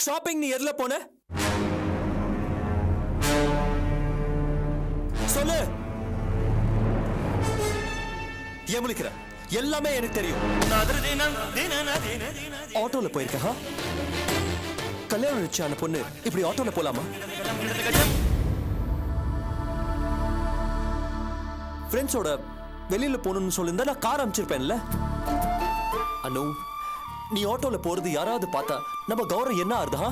Shopping நீ எதுல போன? சொல்லு. ஏன் முழிக்கிற? எல்லாமே எனக்கு தெரியும். ஆட்டோல போயிருக்க. கல்யாணம் நிச்சயான பொண்ணு இப்படி ஆட்டோல போலாமா? ஃப்ரெண்ட்ஸோட வெளியில போகணும்னு சொல்லியிருந்தா நான் கார் அமைச்சிருப்பேன்ல. அனு, நீ ஆட்டோல போறது யாராவது பார்த்தா நம்ம கௌரவம் என்ன ஆறுதா?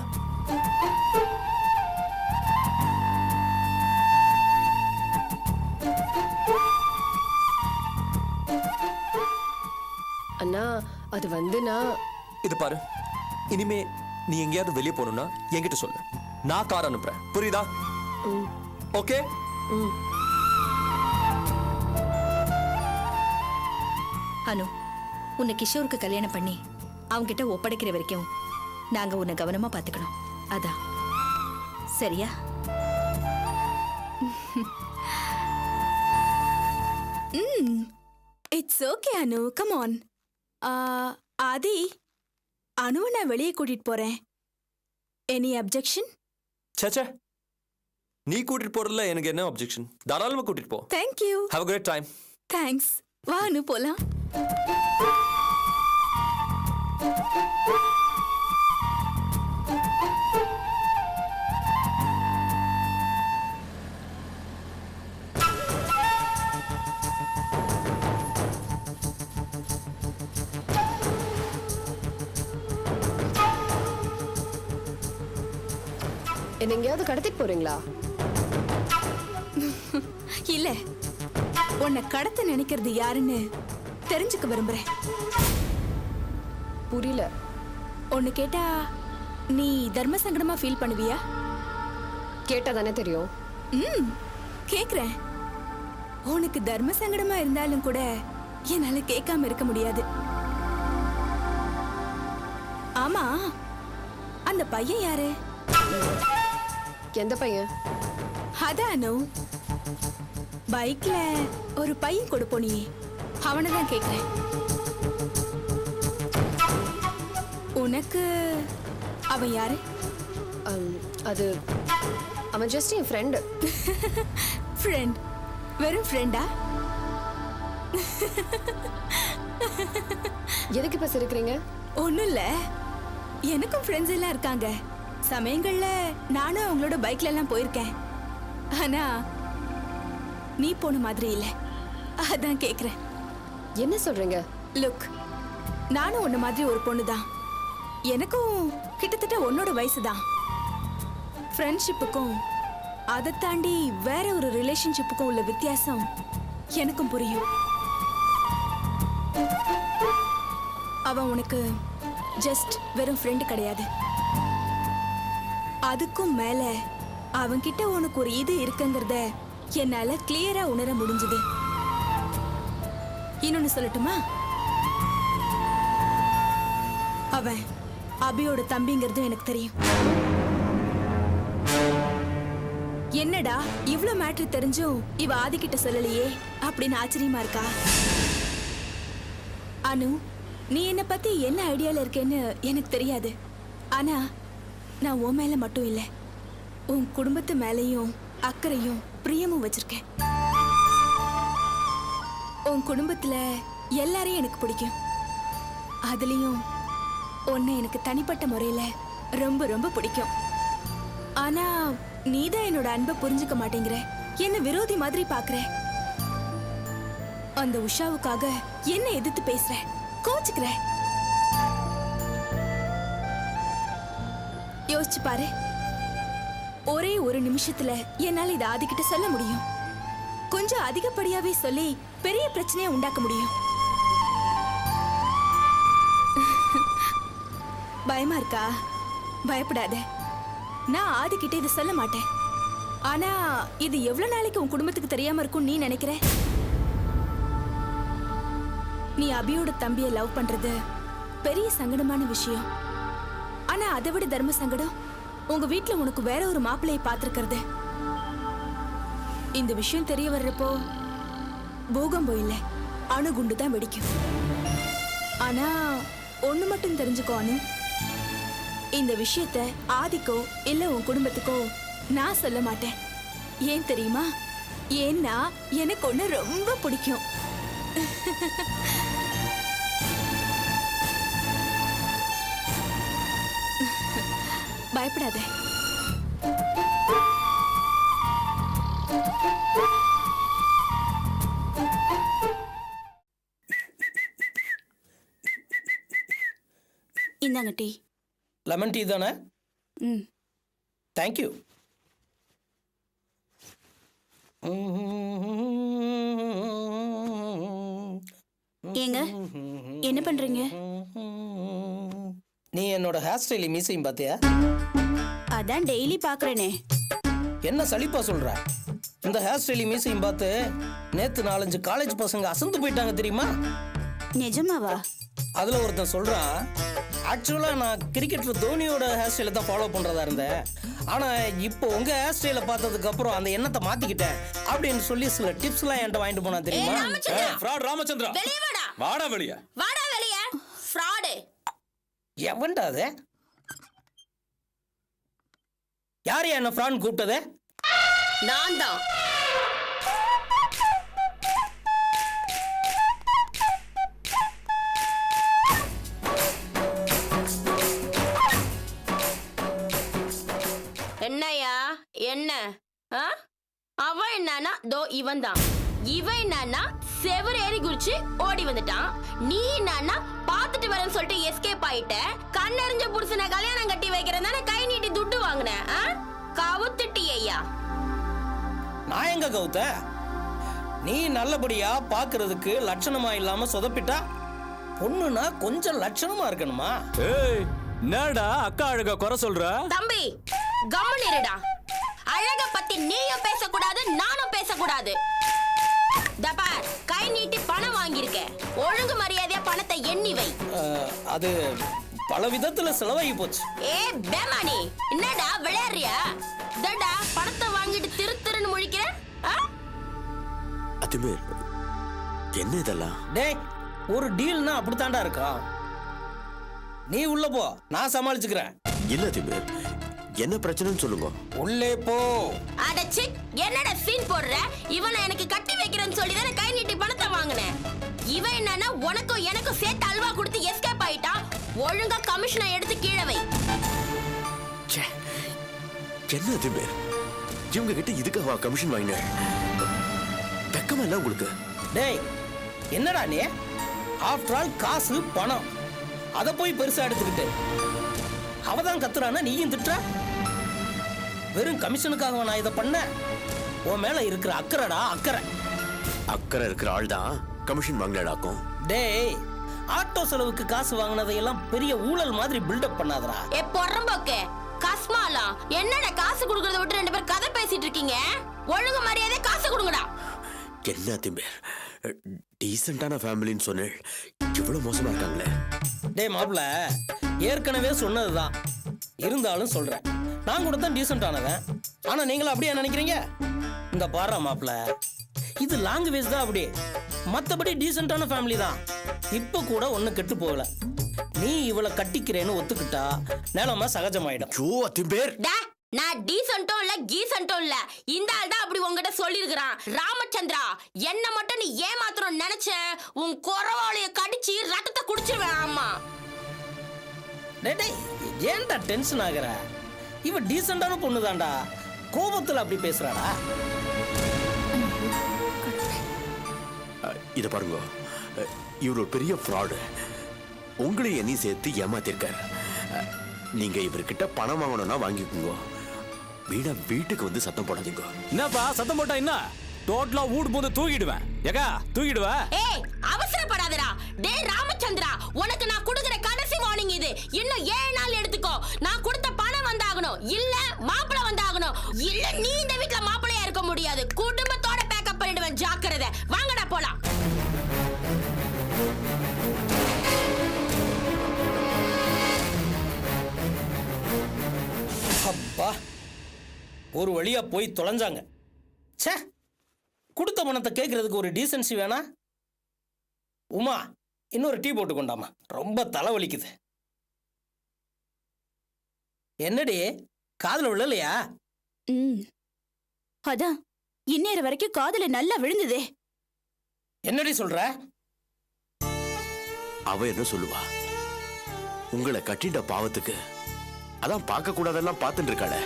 அண்ணா அது நான் இது பாரு, இனிமே நீ எங்கேயாவது வெளியே போகணும்னா என்கிட்ட சொல்லு, நான் கார் அனுப்புறேன். புரியுதா? ஓகே. அனு, உன்னை கிஷோருக்கு கல்யாணம் பண்ணி அவங்க கிட்ட ஒப்படைக்கிற வரைக்கும் நாங்க உன்னை கவனமா பாத்துக்கணும். அதான் சரியா? It's okay Anu, come on. Aadhi, அனுவை நான் வெளியே கூட்டிட்டு போறேன். Any objection? சேச்சே, நீ கூட்டிட்டு போறதுல எனக்கு என்ன அப்ஜெக்ஷன்? தாராளமா கூட்டிட்டு போ. Thank you. Have a great time. Thanks. வா அனு, போலாம். என்ன எங்கேயாவது கடத்திட்டு போறீங்களா? இல்ல, உன்னை கடத்த நினைக்கிறது யாருன்னு தெரிஞ்சுக்க விரும்புறேன். புரியல. ஒன்னு கேட்டா நீ தர்ம சங்கடமா ஃபீல் பண்ணுவியா? கேட்டா தானே தெரியும். கேக்குறேன். உனக்கு தர்ம சங்கடமா இருந்தாலும் கூட என்னால கேட்காம இருக்க முடியாது. ஆமா, அந்த பையன் யாரு? எந்த பையன்? அதானு, பைக்ல ஒரு பையன் கொடுப்போம், நீ அவனதான் கேக்குறேன். உனக்கு அவன் யாரு? அது அவன் ஜஸ்ட் என் ஃப்ரெண்டு. ஃப்ரெண்ட்? வெறும் ஃப்ரெண்டா? எதுக்கு இப்ப சிரிக்கிறீங்க? ஒண்ணும் இல்ல, எனக்கும் ஃப்ரெண்ட்ஸ் எல்லாம் இருக்காங்க. சமயங்கள்ல நானும் அவங்களோட பைக்ல எல்லாம் போயிருக்கேன். ஆனா நீ போன மாதிரி இல்ல, அதான் கேக்குறேன். என்ன சொல்றீங்க? லுக், நானும் உன்ன மாதிரி ஒரு பொண்ணுதான். எனக்கும் கிட்டத்தட்ட உன்னோட வயசுதான். ஃப்ரெண்ட்ஷிப்புக்கும் அதை தாண்டி வேற ஒரு ரிலேஷன்ஷிப்புக்கும் உள்ள வித்தியாசம் எனக்கும் புரியும். அவன் உனக்கு ஜஸ்ட் வெறும் ஃப்ரெண்டு கிடையாது. அதுக்கும் மேல அவன்கிட்ட உனக்கு ஒரு இது இருக்குங்கிறத என்னால கிளியரா உணர முடிஞ்சது. இன்னொன்னு சொல்லட்டுமா? அவன் அபியோட தம்பிங்கிறது எனக்கு தெரியும். என்னடா இவ்ளோ மேட்ரு தெரிஞ்சும் இவ ஆதி கிட்ட சொல்லலையே அப்படின்னு ஆச்சரியமா இருக்கா? அனு, நீ என்ன பத்தி என்ன ஐடியால இருக்கேன்னு எனக்கு தெரியாது. ஆனா நான் உன் மேல மட்டும் இல்ல, உன் குடும்பத்து மேலையும் அக்கறையும் பிரியமும் வச்சிருக்கேன். உன் குடும்பத்துல எல்லாரையும் எனக்கு பிடிக்கும். அதுலயும் உன்னை எனக்கு தனிப்பட்ட முறையில ரொம்ப ரொம்ப பிடிக்கும். ஆனா நீதான் என்னோட அன்பை புரிஞ்சுக்க மாட்டேங்கிற, என்ன விரோதி மாதிரி பாக்குற. அந்த உஷாவுக்காக என்ன எதிர்த்து பேசுற, கோச்சுக்கிற. யோசிச்சு பாரு, ஒரே ஒரு நிமிஷத்துல என்னால இதை ஆதிக்கிட்ட சொல்ல முடியும். கொஞ்சம் அதிகப்படியாவே சொல்லி பெரிய பிரச்சனையை உண்டாக்க முடியும். பயமா இருக்கா? பயப்படாத, நான் ஆதிக்கிட்ட இதை சொல்ல மாட்டேன். ஆனா இது எவ்வளவு நாளைக்கு உன் குடும்பத்துக்கு தெரியாம இருக்கும் நீ நினைக்கிற? நீ அபியோட தம்பியை லவ் பண்றது பெரிய சங்கடமான விஷயம். ஆனா அதை விட தர்ம சங்கடம் உங்க வீட்டுல உனக்கு வேற ஒரு மாப்பிள்ளையை பார்த்திருக்கிறது. இந்த விஷயம் தெரிய வர்றப்போ பூகம்பம் இல்ல, அணுகுண்டு தான் வெடிக்கும். ஆனா ஒண்ணு மட்டும் தெரிஞ்சுக்கோ அனு, இந்த விஷயத்த ஆதிக்கோ இல்ல உன் குடும்பத்துக்கோ நான் சொல்ல மாட்டேன். ஏன் தெரியுமா? ஏன்னா எனக்கு ஒண்ணு ரொம்ப பிடிக்கும். பயப்படாத. இந்தாங்க டீ. லெமன் டீ தானே? ம். தேங்க்யூ. ஏங்க என்ன பண்றீங்க? நீ என்னோட ஹேர் ஸ்டைலி மீசையும் பார்த்தியா? அதான் டெய்லி பாக்குறேனே. என்ன சலிப்பா சொல்ற? இந்த ஹேர் ஸ்டைலி மீசையும் பார்த்து நேத்து 4-5 காலேஜ் பசங்க அசந்து போயிட்டாங்க தெரியுமா? நிஜமாவா? அதுல ஒருத்தன் சொல்றான், ஆக்சுவலா நான் கிரிக்கெட்டர் தோனியோட ஹேர் ஸ்டைலை தான் ஃபாலோ பண்றதா இருந்தேன், ஆனா இப்போ உங்க ஹேர் ஸ்டைலை பார்த்ததுக்கு அப்புறம் அந்த எண்ணத்தை மாத்திக்கிட்டேன் அப்படின்னு சொல்லி சில டிப்ஸ் எல்லாம் என்கிட்ட வாங்கிட்டு போனா தெரியுமா? ஃப்ராட் ராமச்சந்திரா, வெளியே வாடா. வாடா வெளிய. வாடா வெளியே. ஃப்ராடு. எவன்டா அது? யார் என்ன ஃப்ரான் கூப்பிட்டது? நான் தான். என்னையா என்ன? அவன் என்னன்னா தோ இவன் தான். இவன் என்னன்னா செவர் ஏறி குதிச்சு ஓடி வந்துட்டான். நீ என்னன்னா பாத்துட்டு வரேன்னு சொல்லிட்டு எஸ்கேப் ஆயிட்ட. கண்ணறிஞ்ச புருஷனை கல்யாணம் கட்டி வைக்கிறேன் தானே கை நீட்டி துட்டு வாங்கினேன். கவுத்துட்டியா? நான் எங்க கவுத்த? நீ நல்லபடியா பாக்குறதுக்கு லட்சணமா இல்லாம சொதப்பிட்டா பொண்ணுனா கொஞ்சம் லட்சணமா இருக்கணுமா? ஏய், என்னடா அக்கா அழகா குறை சொல்ற? தம்பி கம்முன்னு இருடா. அழக பத்தி நீயும் பேசக்கூடாது, நானும் பேசக்கூடாது. தபார், கை நீட்டி பணம் வாங்கியிருக்க, ஒழுங்கு மரியாதையா பணத்தை எண்ணி வை. அது பல விதத்துல செலவாகி போச்சு. ஏ பேமானி, என்னடா விளையாடுறியா? தடா பணத்தை வாங்கிட்டு திருன்னு முழிக்கிற. அத்திமேர், என்ன இதெல்லாம்? டேய், ஒரு டீல்னா அப்படித்தாண்டா இருக்கா? நீ உள்ள போ, நான் சமாளிச்சுக்கிறேன். இல்ல அத்திமேர், என்ன பிரச்சனைன்னு சொல்லுங்க. உள்ளே போ. அடச்சி, என்னடா சீன் போடுற? இவனை எனக்கு கட்டி வைக்கிறேன்னு சொல்லி தானே கை நீட்டி பணத்தை வாங்கினேன். இவன் என்னன்னா உனக்கும் எனக்கும் சேர்த்து அல்வா கொடுத்து எஸ்கேப் ஆயிட்டான். ஒழுங்கா கமிஷனை எடுத்து கீழே வை. என்ன அத்திமேர், இவங்க கிட்ட இதுக்காக கமிஷன் வாங்கினேன்? வெக்கமா இல்ல உங்களுக்கு? டேய், என்னடா நீ? ஆஃப்டர் ஆல் காசு பணம், அத போய் பெருசா எடுத்துக்கிட்டு அவதான் கத்துறானா நீயும் திட்டுற? வெறும் கமிஷனுக்காக நான் இதை பண்ண? உன் மேல இருக்கிற அக்கறைடா அக்கறை. அக்கறை இருக்கிற ஆள் தான் கமிஷன் வாங்கினாக்கும். டேய், ஆட்டோ செலவுக்கு காசு வாங்கினதையெல்லாம் பெரிய ஊழல் மாதிரி பில்டப் பண்ணாதடா. ஏ பொறம்போக்கு கஸ்மாலா, என்னடா காசு கொடுக்கறத விட்டு ரெண்டு பேர் கதை பேசிட்டு இருக்கீங்க? ஒழுங்கு மரியாதை காசு கொடுங்கடா. என்ன அத்திமேர், டீசென்டான ஃபேமிலின்னு சொன்னேன், இவ்வளவு மோசமா இருக்காங்களே? டேய் மாப்ள, ஏற்கனவே சொன்னதுதான், இருந்தாலும் சொல்றேன், நான் கூட தான் டீசென்ட் ஆனவன். ஆனா நீங்களும் அப்படியே நினைக்கிறீங்க? இந்த பாரு மாப்ள, இது லாங்குவேஜ் தான் அப்படி, மத்தபடி டீசென்டான ஃபேமிலி தான். இப்ப கூட ஒண்ணு கெட்டு போகல. நீ இவளை கட்டிக்கிறேன்னு ஒத்துக்கிட்டா நிலைமை சகஜமாயிடும். ஜோ அத்திமேர், நான் டீசென்ட்டும் இல்ல கீசென்ட்டும் இல்ல. இந்த ஆள் தான் அப்படி உங்ககிட்ட சொல்லிருக்கிறான். ராமச்சந்திரா, என்ன மட்டும் நீ ஏமாத்தணும் நினைச்ச, உன் குறவாளிய கடிச்சு ரத்தத்தை குடிச்சிருவேன். ஆமா. டேய், ஏன்டா டென்ஷன் ஆகுற? இவ டீசென்டான பொண்ணுதான்டா, கோபத்துல அப்படி பேசுறாடா. இத பாருங்க, இவர் ஒரு பெரிய ஃப்ராடு. உங்களை என்னையும் சேர்த்து ஏமாத்திருக்காரு. நீங்க இவர்கிட்ட பணம் வாங்கணும்னா வாங்கிக்கோங்க, வீணா வீட்டுக்கு வந்து சத்தம் போடாதீங்க. என்னப்பா சத்தம் போட்டா என்ன? டோட்டலா வீடு போது தூக்கிடுவேன். ஏகா தூக்கிடுவேன். ஏய், அவசரப்படாதடா. டேய் ராமச்சந்திரா, உனக்கு நான் கொடுக்கிற கடைசி வார்னிங் இது. இன்னும் 7 நாள் எடுத்துக்கோ. நான் கொடுத்த பணம் வந்தாகணும், இல்ல மாப்பிளை வந்தாகணும், இல்ல நீ இந்த வீட்ல மாப்பிளையா இருக்க முடியாது. குடும்பத்தோட பேக்கப் பண்ணிடுவேன், ஜாக்கிரதை. வாங்கடா போலாம். அப்பா, ஒரு வழியா போய் தொலைஞ்சாங்க. ச்சே, கொடுத்த பணத்தை கேட்கறதுக்கு ஒரு டீசென்சி வேணா? உமா, இன்னொரு டீ போட்டு கொண்டாமா, ரொம்ப தலைவலிக்குது. என்னடி காதுல விழலையா? ம் அதான் இந்நேரம் வரைக்கும் காதுல நல்லா விழுந்ததே. என்னடி சொல்ற? அவ என்ன சொல்லுவா? உங்களை கட்டிட்ட பாவத்துக்கு அதான் பார்க்க கூடாதெல்லாம் பார்த்துட்டு இருக்காள.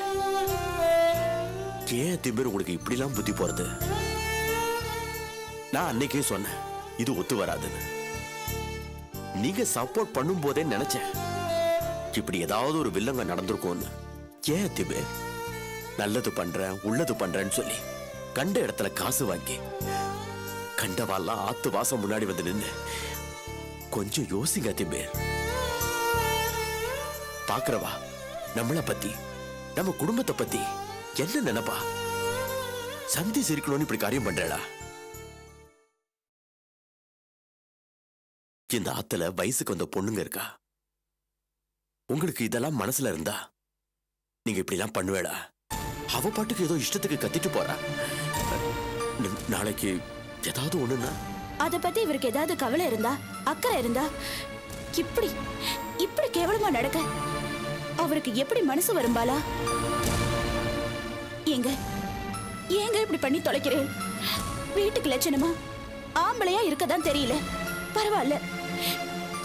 ஏன் திமிர் உங்களுக்கு இப்படிலாம் புத்தி போறது? நான் அன்னைக்கே சொன்னேன் இது ஒத்து வராதுன்னு. நீங்க சப்போர்ட் பண்ணும் போதே நினைச்சேன் இப்படி ஏதாவது ஒரு வில்லங்க நடந்திருக்கும்னு. ஏன் திமிர்? நல்லது பண்றேன் உள்ளது பண்றேன்னு சொல்லி கண்ட இடத்துல காசு வாங்கி கண்டவாலாம் ஆத்து வாசம் முன்னாடி வந்து நின்னு கொஞ்சம் யோசிங்க திமிர். பாக்குறவா நம்மளை பத்தி நம்ம குடும்பத்தை பத்தி என்ன நினைப்பா? சந்தி சிரிக்கணும்னு இப்படி காரியம் பண்றா? இந்த ஆத்துல வயசுக்கு வந்த பொண்ணுங்க இருக்கா. உங்களுக்கு இதெல்லாம் மனசுல இருந்தா நீங்க இப்படி எல்லாம் பண்ணுவேடா? அவ பாட்டுக்கு ஏதோ இஷ்டத்துக்கு கத்திட்டு போறா. நாளைக்கு ஏதாவது ஒண்ணுன்னா அத பத்தி இவருக்கு ஏதாவது கவலை இருந்தா அக்கறை இருந்தா இப்படி இப்படி கேவலமா நடக்க அவருக்கு எப்படி மனசு வரும்பாலா? ஏங்க ஏங்க இப்படி பண்ணி தொலைக்கிறேன்? வீட்டுக்கு லட்சணமா ஆம்பளையா இருக்கதான் தெரியல, பரவாயில்ல.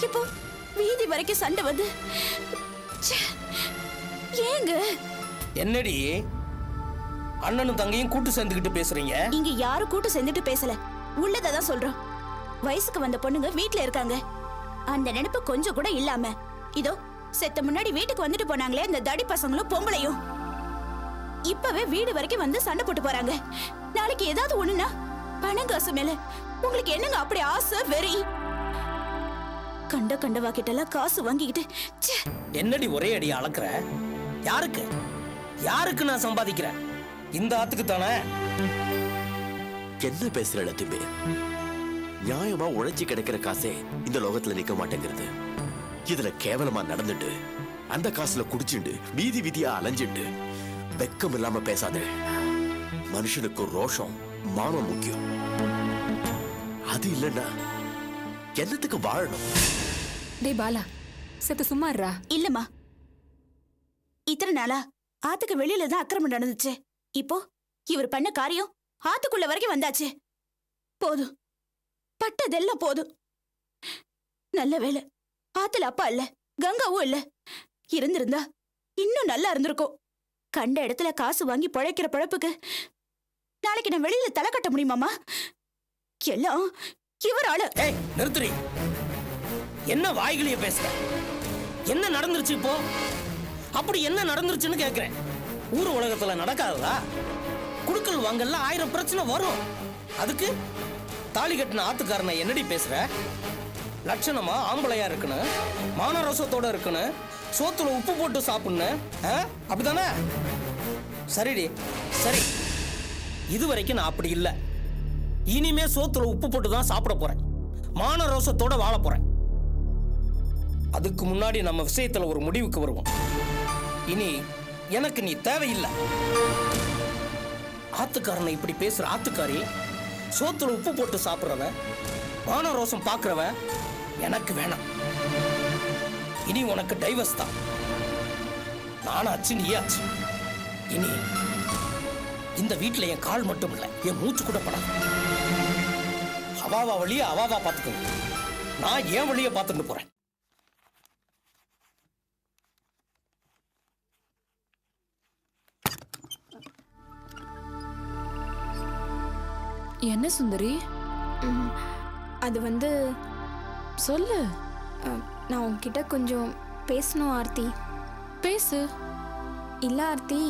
இப்போ வீதி வரைக்கும் சண்டை வந்து ச்சே, ஏங்க? என்னடி அண்ணனும் தங்கையும் கூட்டு சேர்ந்துக்கிட்டு பேசுறீங்க? இங்க யாரும் கூட்டு சேர்ந்துட்டு பேசல, உள்ளதான் சொல்றோம். வயசுக்கு வந்த பொண்ணுங்க வீட்ல இருக்காங்க. அந்த நினைப்பு கொஞ்சம் கூட இல்லாம இதோ செத்த முன்னாடி வீட்டுக்கு வந்துட்டு போனாங்களே இந்த தடி பசங்களும் பொம்பளையும் இப்பவே வீடு வரைக்கும் வந்து சண்டை போட்டு போறாங்க. நாளைக்கு ஏதாவது ஒண்ணுனா பணம் காசு மேல உங்களுக்கு என்னங்க அப்படி ஆசை வெறி? கண்டவா கிட்டலாம் காசு வாங்கிக்கிட்டு ச்சே. என்னடி ஒரே அடி அளக்குற? யாருக்கு யாருக்கு நான் சம்பாதிக்கிறேன்? இந்த ஆத்துக்கு தானே. என்ன பேசுற திம்பே? நியாயமா உழைச்சி கிடைக்கிற காசே இந்த லோகத்துல நிக்க மாட்டேங்கிறது. இதுல கேவலமா நடந்துட்டு அந்த காசுல குடிச்சுண்டு வீதி வீதியா அலைஞ்சிட்டு வெக்கம் இல்லாம பேசாத. மனுஷனுக்கு ரோஷம் மானம் முக்கியம். அது இல்லைன்னா என்னத்துக்கு வாழணும்? டேய் பாலா, செத்து சும்மா இருடா. இல்லம்மா, இத்தனை நாளா ஆத்துக்கு வெளியில தான் அக்கிரமம் நடந்துச்சு. இப்போ இவர் பண்ண காரியம் ஆத்துக்குள்ள வரைக்கும் வந்தாச்சு. போதும், பட்டதெல்லாம் போதும். நல்ல வேலை ஆத்துல அப்பா இல்ல, கங்காவும் இல்ல. இருந்திருந்தா இன்னும் நல்லா இருந்திருக்கும். கண்ட இடத்துல காசு வாங்கி பழைக்கிற பழப்புக்கு நாளைக்கு நான் வெளியில தலை கட்ட முடியுமாமா? எல்லாம் இவரால. ஏய் நிறுத்துறி. என்ன வாய்களைய பேசுற? என்ன நடந்துருச்சு இப்போ? அப்படி என்ன நடந்துருச்சுன்னு கேக்குறேன். ஊர் உலகத்துல நடக்காததா? குடுக்கல் வாங்கல 1000 பிரச்சனை வரும். அதுக்கு தாலி கட்டின ஆத்துக்காரனை என்னடி பேசுற? லட்சணமா ஆம்பளையா இருக்கணும், மானரோசத்தோட இருக்கணும், சோத்துல உப்பு போட்டு சாப்பிடணும், அப்படிதானே? சரிடி சரி. இதுவரைக்கும் நான் அப்படி இல்லை. இனிமே சோத்துல உப்பு போட்டு தான் சாப்பிட போறேன், மானரோசத்தோட வாழ போறேன். அதுக்கு முன்னாடி நம்ம விஷயத்துல ஒரு முடிவுக்கு வருவோம். இனி எனக்கு நீ தேவையில்லை. ஆத்துக்காரனை இப்படி பேசுற ஆத்துக்காரி, சோத்துல உப்பு போட்டு சாப்பிடுறவ, மானரோசம் பாக்குறவ எனக்கு வேணாம். இனி உனக்கு டைவர்ஸ் தான். நானாச்சு நீயாச்சு. இனி இந்த வீட்டுல என் கால் மட்டும் இல்ல, என் மூச்சு கூட படாது. அவாவா வழிய அவாவா பார்த்துக்கணும். நான் ஏன் வழிய பார்த்துட்டு போறேன். என்ன சுந்தரி? அது வந்து சொல்லு. நான் உன்கிட்ட கொஞ்சம் பேசணும் ஆர்த்தி. பேசு. இல்ல ஆர்த்தி,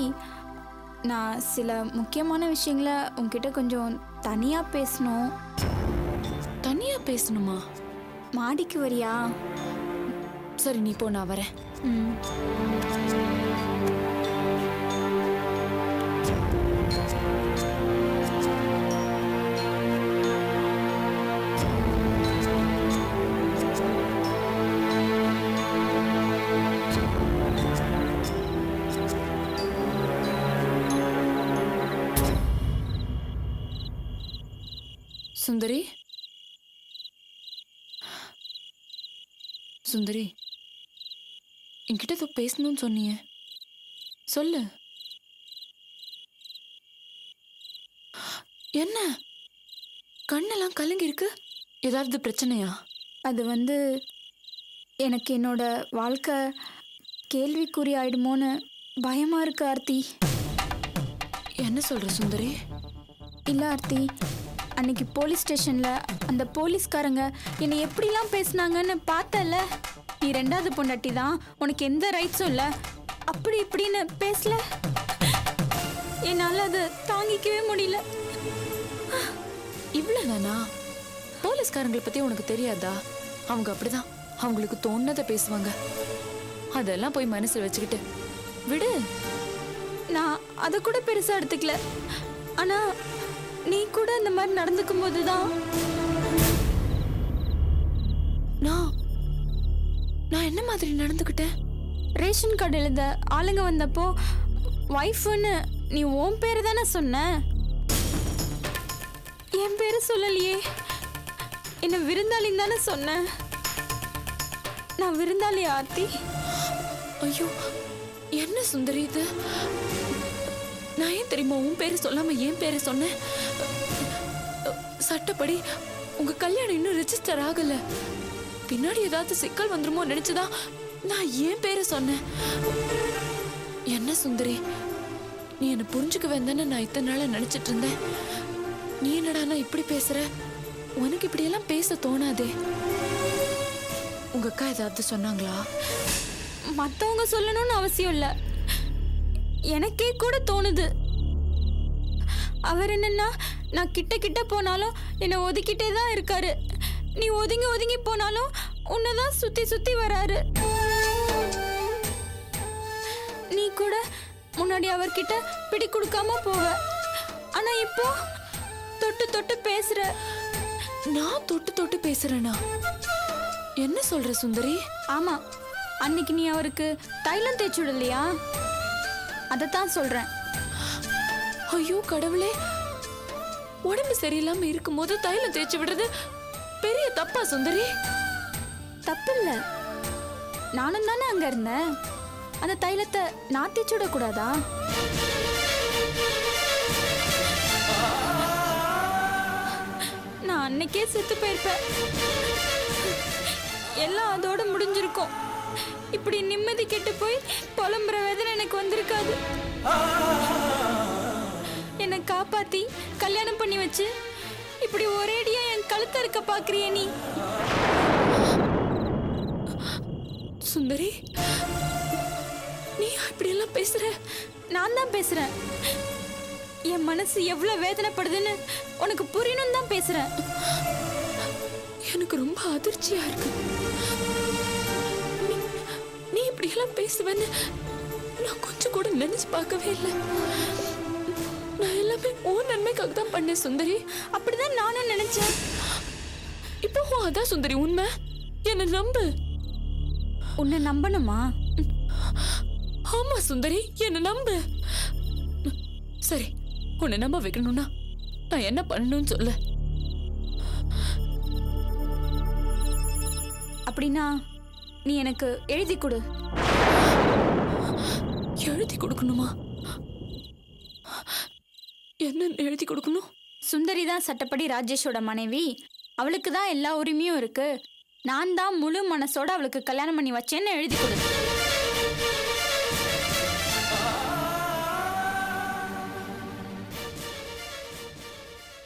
நான் சில முக்கியமான விஷயங்களை உன்கிட்ட கொஞ்சம் தனியா பேசணும். தனியா பேசணுமா? மாடிக்கு வரியா? சரி நீ போ, நான் வரேன். சுந்தரி, சுந்தரி, என்கிட்ட ஏதோ பேசணும்னு சொன்னியே, சொல்லு. என்ன கண்ணெல்லாம் கலங்கி இருக்கு? ஏதாவது பிரச்சனையா? அது வந்து எனக்கு என்னோட வாழ்க்கை கேள்விக்குறி ஆயிடுமோன்னு பயமா இருக்கு ஆர்த்தி. என்ன சொல்ற சுந்தரி? இல்ல ஆர்த்தி, அன்னைக்கு போலீஸ் ஸ்டேஷன்ல அந்த போலீஸ்காரங்க என்னை எப்படிலாம் பேசுனாங்கன்னு பார்த்தல. நீ ரெண்டாவது பொண்டாட்டி தான், உனக்கு எந்த ரைட்ஸும் இல்லை, அப்படி இப்படின்னு பேசல. என்னால் அதை தாங்கிக்கவே முடியல. இவ்வளவுதானா? போலீஸ்காரங்களை பத்தி உனக்கு தெரியாதா? அவங்க அப்படிதான், அவங்களுக்கு தோணுனதை பேசுவாங்க. அதெல்லாம் போய் மனசுல வச்சுக்கிட்டு விடு. நான் அதை கூட பெருசா எடுத்துக்கல. ஆனா நீ கூட இந்த மாதிரி நடந்துக்கும் போதுதான் நான் என்ன மாதிரி நடந்துக்கிட்டேன்? ரேஷன் கார்டு எழுத ஆளுங்க வந்தப்போ ஒய்ஃப்னு நீ உன் பேரு தானே சொன்ன, என் பேரு சொல்லலையே. என்ன விருந்தாளின்னு தானே சொன்ன. நான் விருந்தாளி ஆர்த்தி. ஐயோ, என்ன சுந்தரி இது? நான் ஏன் தெரியுமா உன் பேரு சொல்லாம என் பேரை சொன்னேன்? சட்டப்படி உங்க கல்யாணம் இன்னும் ரெஜிஸ்டர் ஆகல. பின்னாடி ஏதாவது சிக்கல் வந்துருமோ நினைச்சுதான் நான் ஏன் பேரை சொன்னேன். என்ன சுந்தரி, நீ என்ன புரிஞ்சுக்க வேண்டான்னு நான் இத்தனை நாளா நினைச்சிட்டு இருந்தேன். நீ என்னடா இப்படி பேசுற? உனக்கு இப்படி எல்லாம் பேச தோணாதே. உங்க அக்கா ஏதாவது சொன்னாங்களா? மற்றவங்க சொல்லணும்னு அவசியம் இல்லை, எனக்கே கூட தோணுது. அவர் என்னன்னா, நான் கிட்ட கிட்ட போனாலும் என்னை ஒதுக்கிட்டே தான் இருக்காரு. நீ ஒதுங்கி ஒதுங்கி போனாலும் உன்னைதான் சுத்தி சுத்தி வராரு. நீ கூட முன்னாடி அவர்கிட்ட பிடி கொடுக்காம போவ, ஆனா இப்போ தொட்டு தொட்டு பேசுற. நான் தொட்டு தொட்டு பேசுறேனா? என்ன சொல்ற சுந்தரி? ஆமா, அன்னைக்கு நீ அவருக்கு தைலம் தேய்ச்சி விடலையா? அதைத்தான் சொல்றேன். ஐயோ கடவுளே, உடம்பு சரியில்லாம இருக்கும் போது தைலம் தேய்ச்சி விடுறது பெரிய தப்பா சுந்தரி? தப்பில்ல, நானும் தானே அங்க இருந்தேன். அந்த தைலத்தை நான் தேய்ச்சி விடக்கூடாதா? நான் அன்னைக்கே செத்து போயிருப்பேன். எல்லாம் அதோட முடிஞ்சிருக்கும். இப்படி நிம்மதி கெட்டு போய் புலம்புற வேதனை எனக்கு வந்திருக்காது. என்னை காப்பாத்தி கல்யாணம் பண்ணி வச்சு இப்படி ஒரேடியா என் கழுத்த இருக்க பாக்குறிய நீ. சுந்தரி, நீ இப்படி எல்லாம் பேசுற? நான் தான் பேசுறேன். என் மனசு எவ்வளவு வேதனைப்படுதுன்னு உனக்கு புரியணும் தான் பேசுறேன். எனக்கு ரொம்ப அதிர்ச்சியா இருக்கு. நீ இப்படி எல்லாம் பேசுவேன்னு நான் கொஞ்சம் கூட நினைச்சு பார்க்கவே இல்லை. நான் எல்லாமே உன் நன்மைக்காக தான் பண்ணேன் சுந்தரி. அப்படிதான் நானும் நினைச்சேன். இப்போ அதான் சுந்தரி உண்மை. என்ன நம்பு. உன்னை நம்பணுமா? ஆமா சுந்தரி, என்ன நம்பு. சரி, உன்னை நம்ப வைக்கணும்னா நான் என்ன பண்ணணும்னு சொல்ல. அப்படின்னா நீ எனக்கு எழுதி கொடு. எழுதி கொடுக்கணுமா? என்ன எழுதி கொடுக்கணும்? சுந்தரி தான் சட்டப்படி ராஜேஷோட மனைவி, அவளுக்கு தான் எல்லா உரிமையும் இருக்கு, நான் தான் முழு மனசோட அவளுக்கு கல்யாணம் பண்ணி வச்சேன்னு எழுதி கொடு.